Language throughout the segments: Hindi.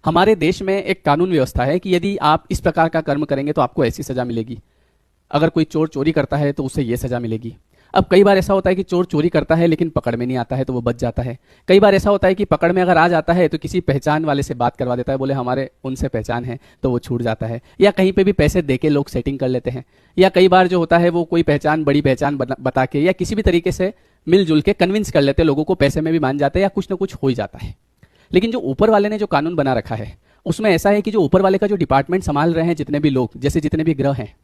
हमारे देश में एक कानून व्यवस्था है कि यदि आप इस प्रकार का कर्म करेंगे तो आपको ऐसी सजा मिलेगी। अगर कोई चोर चोरी करता है तो उसे यह सजा मिलेगी। अब कई बार ऐसा होता है कि चोर चोरी करता है लेकिन पकड़ में नहीं आता है तो वो बच जाता है। कई बार ऐसा होता है कि पकड़ में अगर आ जाता है तो किसी पहचान वाले से बात करवा देता है, बोले हमारे उनसे पहचान है, तो वो छूट जाता है। या कहीं पे भी पैसे देके लोग सेटिंग कर लेते हैं। या कई बार जो होता है वो कोई पहचान, बड़ी पहचान बता के या किसी भी तरीके से मिलजुल के कन्विंस कर लेते हैं लोगों को, पैसे में भी मान जाते हैं या कुछ ना कुछ हो ही जाता है। लेकिन जो ऊपर वाले ने जो कानून बना रखा है उसमें ऐसा है कि जो ऊपर वाले का जो डिपार्टमेंट संभाल रहे हैं जितने भी लोग, जैसे जितने भी ग्रह हैं,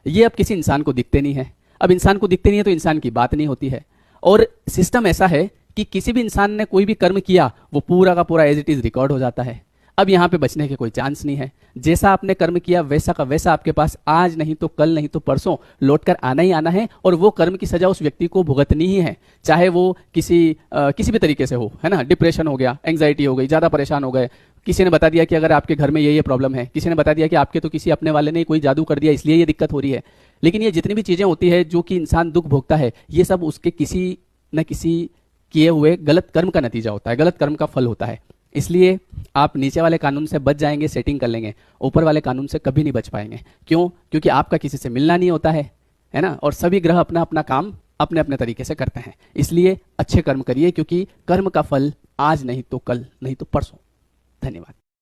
ये अब किसी इंसान को दिखते नहीं है। अब इंसान को दिखते नहीं है तो इंसान की बात नहीं होती है। और सिस्टम ऐसा है कि किसी भी इंसान ने कोई भी कर्म किया वो पूरा का पूरा एज इट इज रिकॉर्ड हो जाता है। अब यहां पे बचने के कोई चांस नहीं है। जैसा आपने कर्म किया वैसा का वैसा आपके पास आज नहीं तो कल नहीं तो परसों लौटकर आना ही आना है। और वो कर्म की सजा उस व्यक्ति को भुगतनी ही है, चाहे वो किसी भी तरीके से हो, है ना। डिप्रेशन हो गया, एंग्जाइटी हो गई, ज्यादा परेशान हो गए, किसी ने बता दिया कि अगर आपके घर में ये प्रॉब्लम है, किसी ने बता दिया कि आपके तो किसी अपने वाले ने कोई जादू कर दिया इसलिए ये दिक्कत हो रही है। लेकिन ये जितनी भी चीजें होती है जो कि इंसान दुख भोगता है, ये सब उसके किसी न किसी किए हुए गलत कर्म का नतीजा होता है, गलत कर्म का फल होता है। इसलिए आप नीचे वाले कानून से बच जाएंगे, सेटिंग कर लेंगे, ऊपर वाले कानून से कभी नहीं बच पाएंगे। क्यों? क्योंकि आपका किसी से मिलना नहीं होता है ना। और सभी ग्रह अपना अपना काम अपने अपने तरीके से करते हैं। इसलिए अच्छे कर्म करिए, क्योंकि कर्म का फल आज नहीं तो कल नहीं तो परसों। धन्यवाद।